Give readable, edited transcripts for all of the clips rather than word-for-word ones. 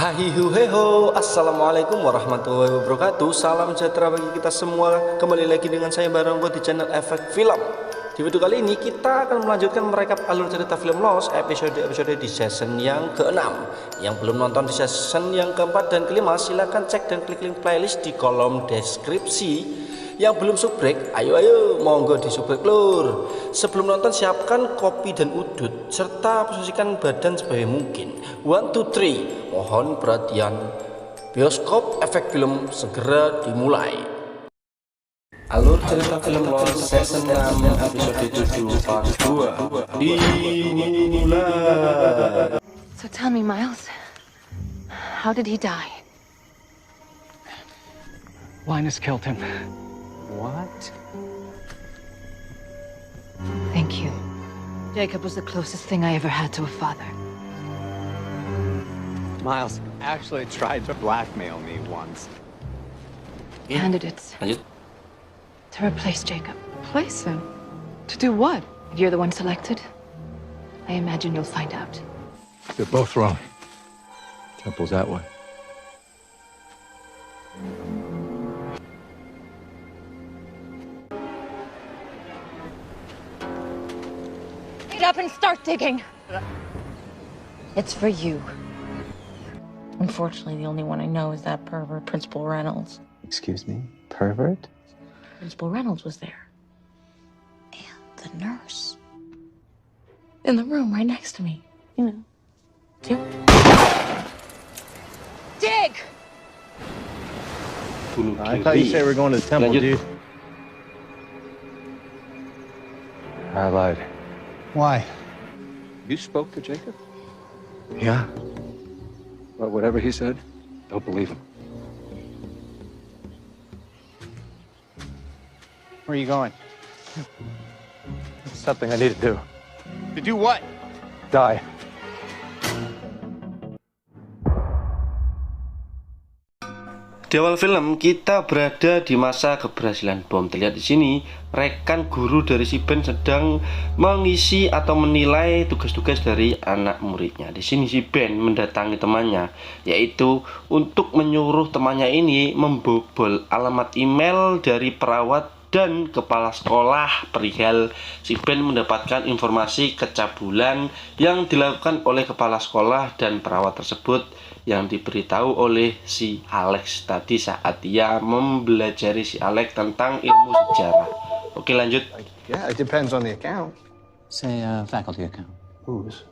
Hai, assalamualaikum warahmatullahi wabarakatuh. Salam sejahtera bagi kita semua. Kembali lagi dengan saya Barang di channel Efek Film. Di video kali ini kita akan melanjutkan merekap alur cerita film Lost episode-episode di season yang ke-6. Yang belum nonton di season yang keempat dan kelima, silahkan cek dan klik link playlist di kolom deskripsi. Yang belum subrek, ayo monggo di subrek lur. Sebelum nonton siapkan kopi dan udut serta posisikan badan sebaik mungkin. 1, 2, 3, mohon perhatian. Bioskop Efek Film segera dimulai. Alur cerita film Lost season 6 episode 7 part 2 dimulai. So tell me, Miles, how did he die? Linus killed him. What? Thank you. Jacob was the closest thing I ever had to a father. Miles actually tried to blackmail me once. Candidates Lanjut. to replace Jacob. Place him? To do what? If you're the one selected, I imagine you'll find out. You're both wrong. Temple's that way. Get up and start digging. It's for you. Unfortunately, the only one I know is that pervert, Principal Reynolds. Excuse me? Pervert? Principal Reynolds was there. And the nurse. In the room right next to me. You know. Dig! I thought you said we were going to the temple, Lanjut. dude. I lied. Why? You spoke to Jacob? Yeah? Well, whatever he said, don't believe him. Where are you going? It's something I need to do. To do what? Die. Di awal film kita berada di masa keberhasilan bom. Terlihat di sini rekan guru dari si Ben sedang mengisi atau menilai tugas-tugas dari anak muridnya. Di sini si Ben mendatangi temannya, yaitu untuk menyuruh temannya ini membobol alamat email dari perawat dan kepala sekolah perihal si Ben mendapatkan informasi kecabulan yang dilakukan oleh kepala sekolah dan perawat tersebut yang diberitahu oleh si Alex tadi saat dia mempelajari si Alex tentang ilmu sejarah. Oke, lanjut. Yeah, it depends on the account. Say, faculty account. Whose?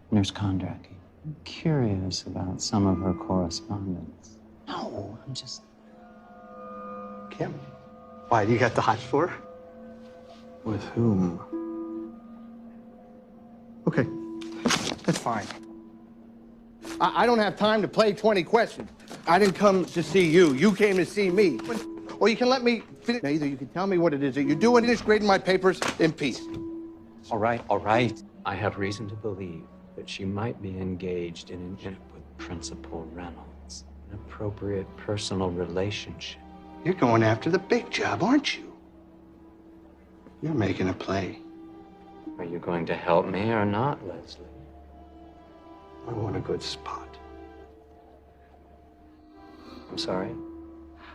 Nurse Kondraki. I'm curious about some of her correspondence. No. I'm just... Kim. Why, do you got the hots for her? With whom? Okay, that's fine. I don't have time to play 20 questions. I didn't come to see you. You came to see me. Or you can let me finish. Either you can tell me what it is that you're doing, finish grading my papers in peace. All right, all right. I have reason to believe that she might be engaged in an incident with Principal Reynolds. An appropriate personal relationship. You're going after the big job, aren't you? You're making a play. Are you going to help me or not, Leslie? I want a good spot. I'm sorry?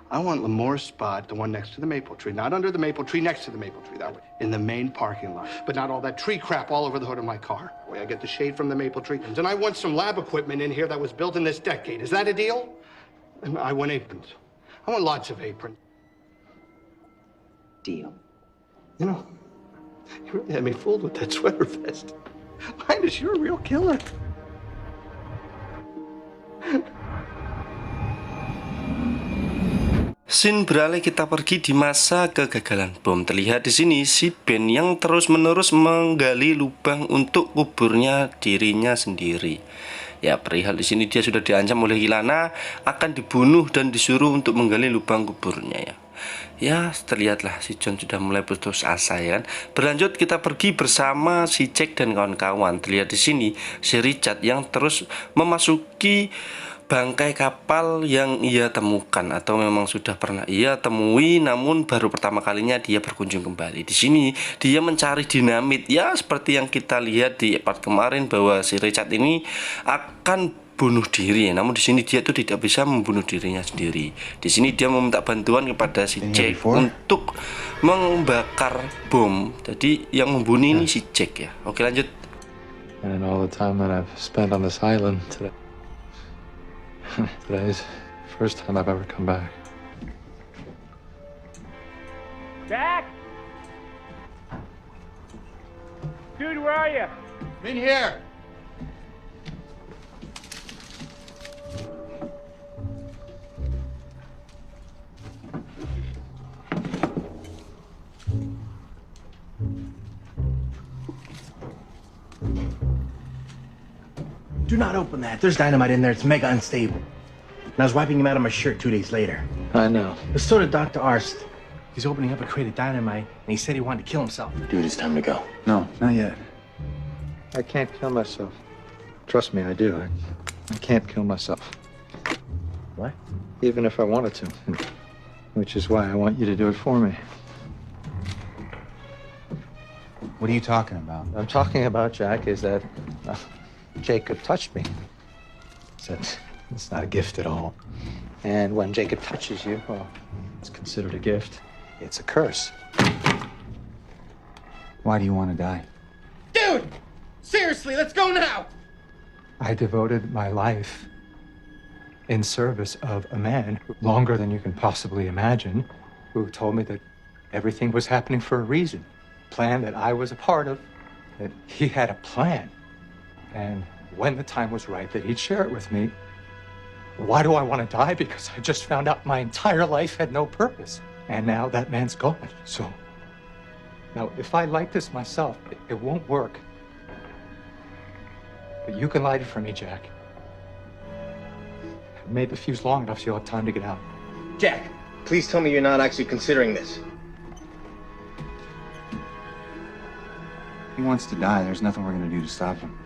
I want Lamore's spot, the one next to the maple tree. Not under the maple tree, next to the maple tree. That way. In the main parking lot. But not all that tree crap all over the hood of my car. That way I get the shade from the maple tree. And I want some lab equipment in here that was built in this decade. Is that a deal? And I want aprons. I want lots of aprons. Deal. You know, you really had me fooled with that sweater vest. Linus, you're a real killer. Scene beralih kita pergi di masa kegagalan bom. Terlihat di sini si Ben yang terus-menerus menggali lubang untuk kuburnya dirinya sendiri. Ya, perihal di sini dia sudah diancam oleh Ilana akan dibunuh dan disuruh untuk menggali lubang kuburnya ya. Ya, terlihatlah si John sudah mulai putus asa ya kan. Berlanjut kita pergi bersama si Jack dan kawan-kawan. Terlihat di sini si Richard yang terus memasuki bangkai kapal yang ia temukan atau memang sudah pernah ia temui, namun baru pertama kalinya dia berkunjung kembali. Di sini dia mencari dinamit, ya seperti yang kita lihat di part kemarin bahwa si Richard ini akan bunuh diri ya. Namun di sini dia tuh tidak bisa membunuh dirinya sendiri. Di sini dia meminta bantuan kepada si Jack untuk membakar bom. Jadi yang membunuh ini si Jack ya. Oke, lanjut. And all the time that I've spent on this island today. Today's the first time I've ever come back. Jack? Dude, where are you? In here. Do not open that. There's dynamite in there. It's mega unstable. And I was wiping him out of my shirt 2 days later. I know. But so did Dr. Arst. He's opening up a crate of dynamite, and he said he wanted to kill himself. Dude, it's time to go. No, not yet. I can't kill myself. Trust me, I do. I can't kill myself. What? Even if I wanted to. Which is why I want you to do it for me. What are you talking about? What I'm talking about, Jack, is that Jacob touched me. Said it's not a gift at all. And when Jacob touches you, well, it's considered a gift. It's a curse. Why do you want to die? Dude! Seriously, let's go now! I devoted my life in service of a man longer than you can possibly imagine, who told me that everything was happening for a reason. Plan that I was a part of, that he had a plan. And when the time was right, that he'd share it with me. Why do I want to die? Because I just found out my entire life had no purpose. And now that man's gone. So, now if I light this myself, it won't work. But you can light it for me, Jack. I made the fuse long enough so you'll have time to get out. Jack, please tell me you're not actually considering this. He wants to die. There's nothing we're going to do to stop him.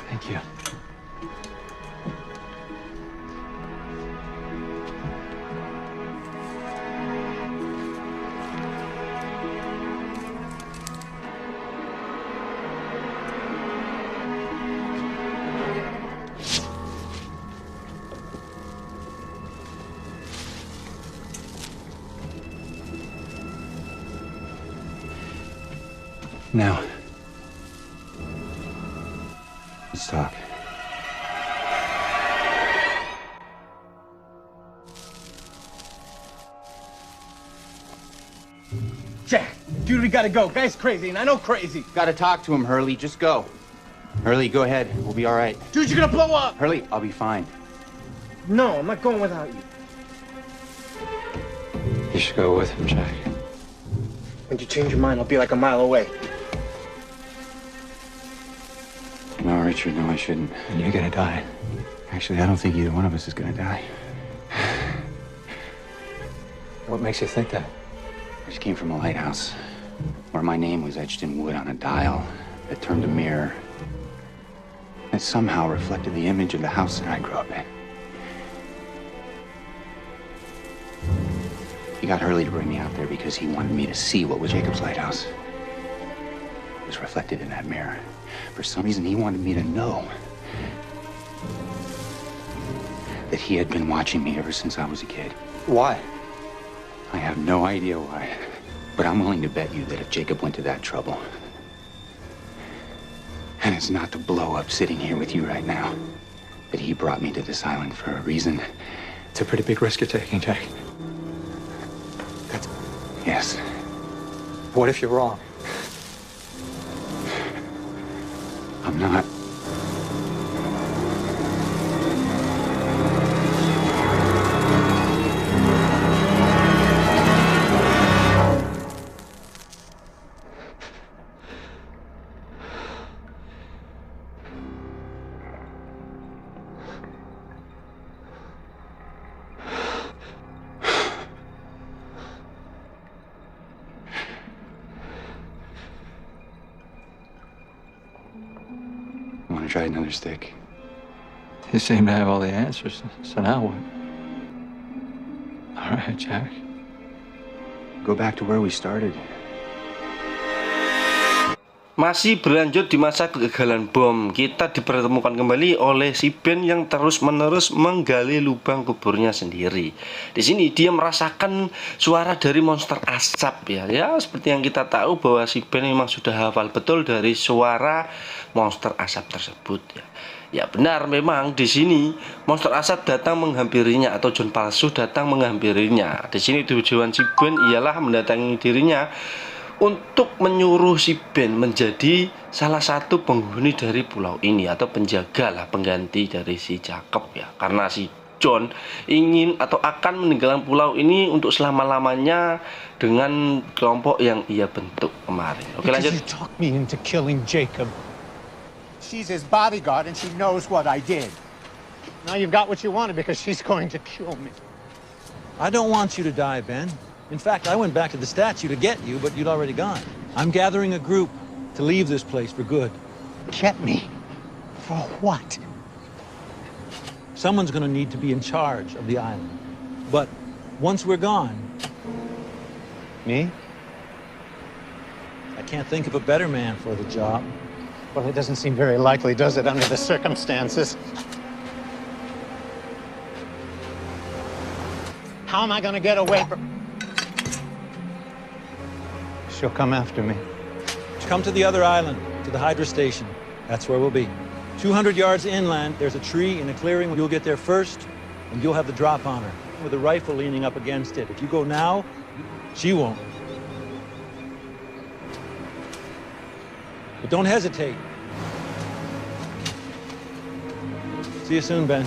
Thank you. Now, let's talk. Jack, dude, we gotta go. Guy's crazy, and I know crazy. Gotta talk to him, Hurley. Just go. Hurley, go ahead. We'll be all right. Dude, you're gonna blow up! Hurley, I'll be fine. No, I'm not going without you. You should go with him, Jack. When you change your mind, I'll be like a mile away. No, Richard, no, I shouldn't. And you're gonna die. Actually, I don't think either one of us is gonna die. What makes you think that? I just came from a lighthouse where my name was etched in wood on a dial that turned a mirror that somehow reflected the image of the house that I grew up in. He got Hurley to bring me out there because he wanted me to see what was Jacob's lighthouse. It was reflected in that mirror. For some reason, he wanted me to know that he had been watching me ever since I was a kid. Why? I have no idea why, but I'm willing to bet you that if Jacob went to that trouble, and it's not to blow up sitting here with you right now, that he brought me to this island for a reason. It's a pretty big risk you're taking, Jack. Yes. What if you're wrong? I'm not. Want to try another stick? You seem to have all the answers, so now what? All right, Jack. Go back to where we started. Masih berlanjut di masa kegagalan bom, kita dipertemukan kembali oleh si Ben yang terus-menerus menggali lubang kuburnya sendiri. Di sini dia merasakan suara dari monster asap ya. Seperti yang kita tahu bahwa si Ben memang sudah hafal betul dari suara monster asap tersebut ya. Ya benar, memang di sini monster asap datang menghampirinya atau John palsu datang menghampirinya. Di sini tujuan si Ben ialah mendatangi dirinya untuk menyuruh si Ben menjadi salah satu penghuni dari pulau ini atau penjaga lah, pengganti dari si Jacob ya. Karena si John ingin atau akan meninggalkan pulau ini untuk selama-lamanya dengan kelompok yang ia bentuk kemarin. Oke, lanjut. You talked me into killing Jacob. She's his bodyguard and she knows what I did. Now you've got what you wanted because she's going to kill me. I don't want you to die, Ben. In fact, I went back to the statue to get you, but you'd already gone. I'm gathering a group to leave this place for good. Get me? For what? Someone's going to need to be in charge of the island. But once we're gone... Me? I can't think of a better man for the job. Well, it doesn't seem very likely, does it, under the circumstances? How am I going to get away from... She'll come after me. Come to the other island, to the Hydra station. That's where we'll be. 200 yards inland, there's a tree in a clearing. You'll get there first, and you'll have the drop on her, with a rifle leaning up against it. If you go now, she won't. But don't hesitate. See you soon, Ben.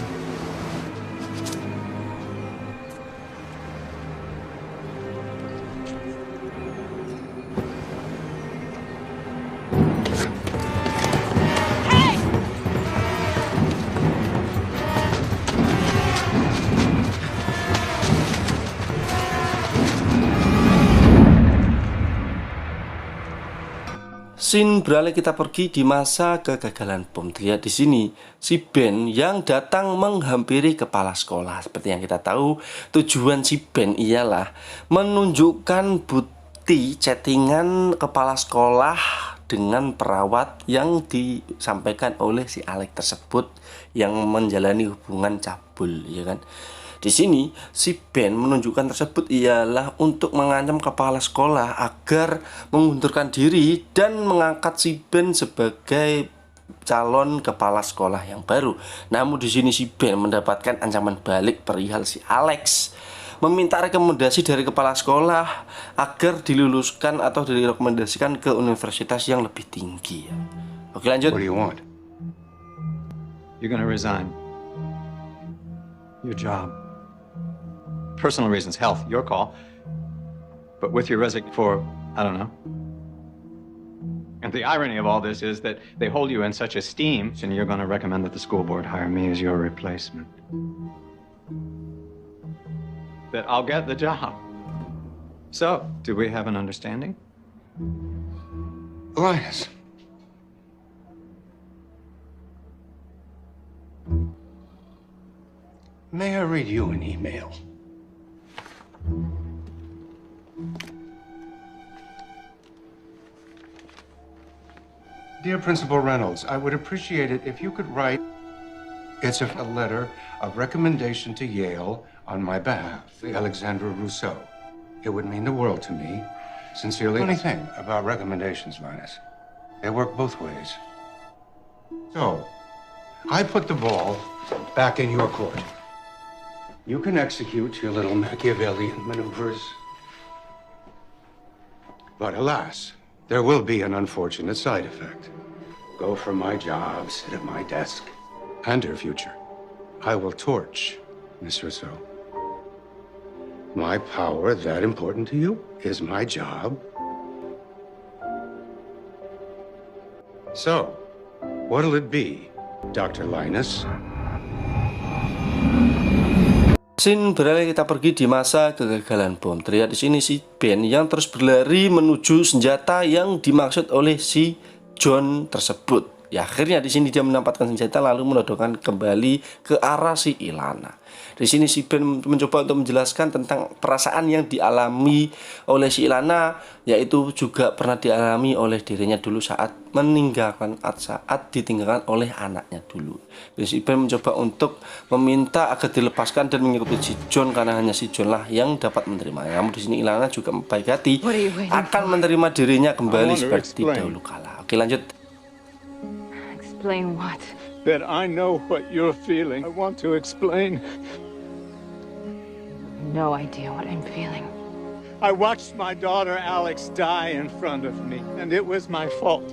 Scene beralih, kita pergi di masa kegagalan bom. Lihat di sini si Ben yang datang menghampiri kepala sekolah. Seperti yang kita tahu, tujuan si Ben ialah menunjukkan bukti chattingan kepala sekolah dengan perawat yang disampaikan oleh si Alex tersebut yang menjalani hubungan cabul, ya kan? Di sini si Ben menunjukkan tersebut ialah untuk mengancam kepala sekolah agar mengundurkan diri dan mengangkat si Ben sebagai calon kepala sekolah yang baru. Namun di sini si Ben mendapatkan ancaman balik perihal si Alex meminta rekomendasi dari kepala sekolah agar diluluskan atau direkomendasikan ke universitas yang lebih tinggi. Oke, lanjut. What do you want? You're gonna resign your job. Personal reasons, health, your call. But with your resignation for, I don't know. And the irony of all this is that they hold you in such esteem, and you're going to recommend that the school board hire me as your replacement. That I'll get the job. So, do we have an understanding? Linus. May I read you an email? Dear Principal Reynolds, I would appreciate it if you could write, it's a letter of recommendation to Yale on my behalf, Alexandra Rousseau. It would mean the world to me. Sincerely. Funny thing about recommendations, Linus. They work both ways. So, I put the ball back in your court. You can execute your little Machiavellian maneuvers. But alas, there will be an unfortunate side effect. Go for my job, sit at my desk, and her future. I will torch Miss Rousseau. My power, that important to you, is my job. So, what'll it be, Dr. Linus? Scene beralih, kita pergi di masa kegagalan bom. Terlihat di sini si Ben yang terus berlari menuju senjata yang dimaksud oleh si John tersebut. Akhirnya di sini dia mendapatkan senjata lalu menodongkan kembali ke arah si Ilana. Di sini si Ben mencoba untuk menjelaskan tentang perasaan yang dialami oleh si Ilana, yaitu juga pernah dialami oleh dirinya dulu saat ditinggalkan oleh anaknya dulu. Jadi si Ben mencoba untuk meminta agar dilepaskan dan mengikuti si John karena hanya si John lah yang dapat menerimanya. Namun di sini Ilana juga baik hati akan menerima dirinya kembali seperti dahulu kala. Oke, lanjut. Explain what? That I know what you're feeling. I want to explain. No idea what I'm feeling. I watched my daughter Alex die in front of me, and it was my fault.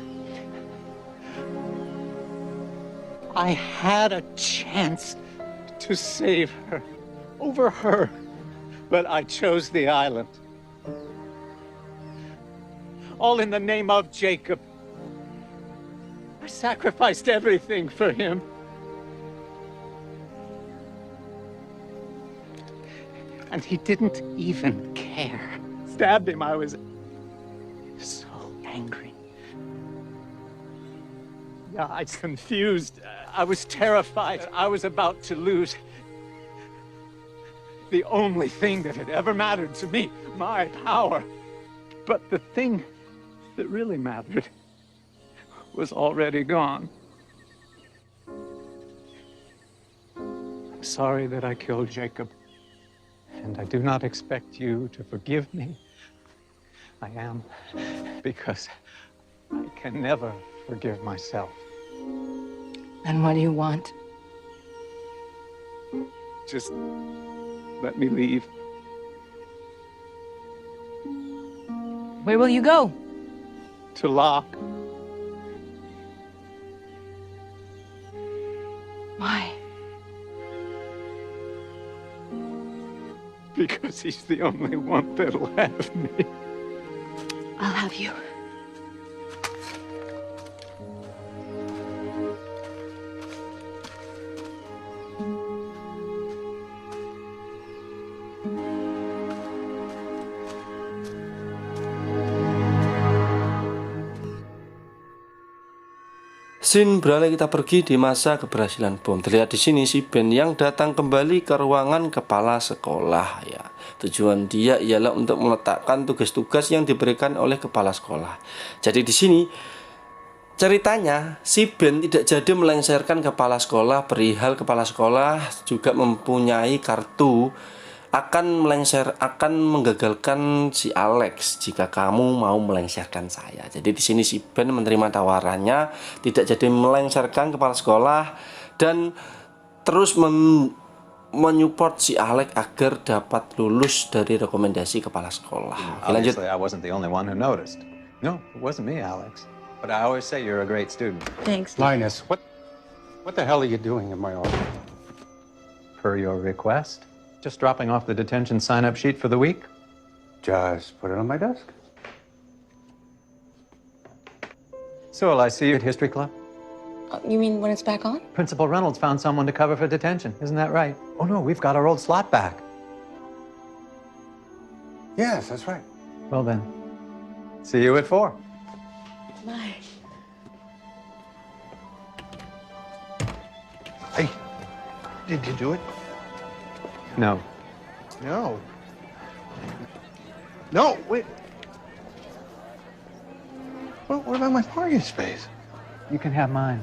I had a chance to save her, over her, but I chose the island. All in the name of Jacob. I sacrificed everything for him. And he didn't even care. Stabbed him. I was so angry. Yeah, I was confused. I was terrified. I was about to lose the only thing that had ever mattered to me, my power. But the thing that really mattered was already gone. I'm sorry that I killed Jacob, and I do not expect you to forgive me. I am, because I can never forgive myself. Then what do you want? Just let me leave. Where will you go? To Locke. Why? Because he's the only one that'll have me. I'll have you. Scene beralih kita pergi di masa keberhasilan bom. Terlihat di sini si Ben yang datang kembali ke ruangan kepala sekolah ya. Tujuan dia ialah untuk meletakkan tugas-tugas yang diberikan oleh kepala sekolah. Jadi di sini ceritanya si Ben tidak jadi melengsarkan kepala sekolah perihal kepala sekolah juga mempunyai kartu akan menggagalkan si Alex jika kamu mau melengsarkan saya. Jadi di sini si Ben menerima tawarannya, tidak jadi melengsarkan kepala sekolah dan terus menyupport si Alex agar dapat lulus dari rekomendasi kepala sekolah. Oke, lanjut. Obviously, I wasn't the only one who noticed. No, it wasn't me, Alex. But I always say you're a great student. Thanks. Linus, what the hell are you doing in my office? Per your request. Just dropping off the detention sign-up sheet for the week. Just put it on my desk. So will I see you at History Club? You mean when it's back on? Principal Reynolds found someone to cover for detention. Isn't that right? Oh, no, we've got our old slot back. Yes, that's right. Well, then, see you at 4. Bye. Hey, did you do it? No. No. No, wait. What about my parking space? You can have mine.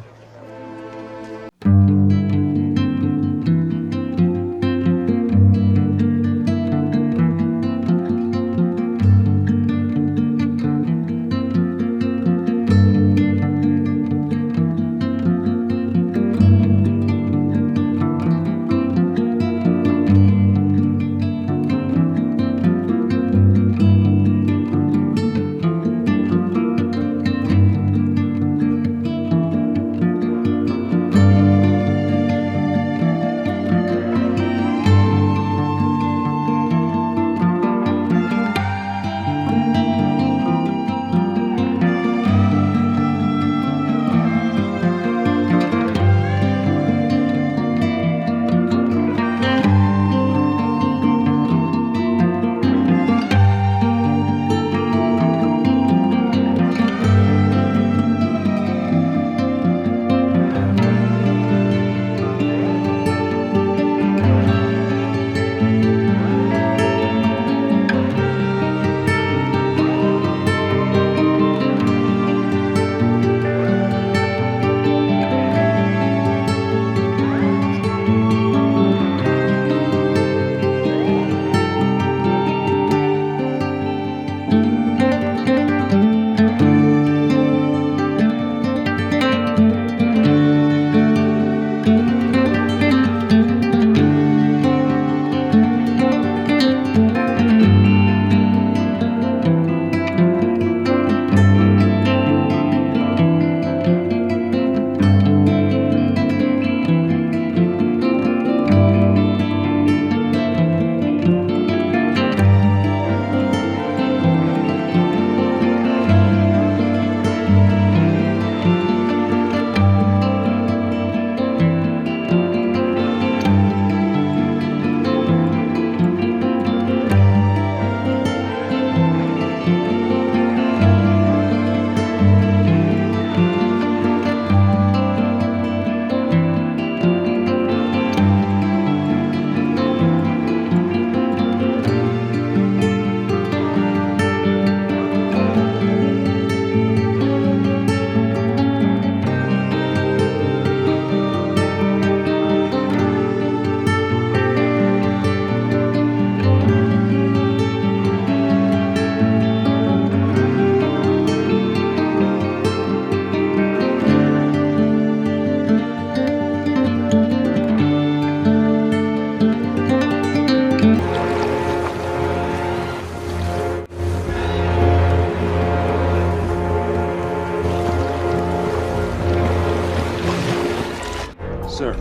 Sir,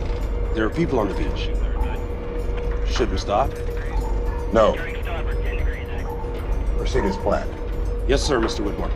there are people on the beach. Should we stop? No. Proceed as planned. Yes, sir, Mr. Whitmore.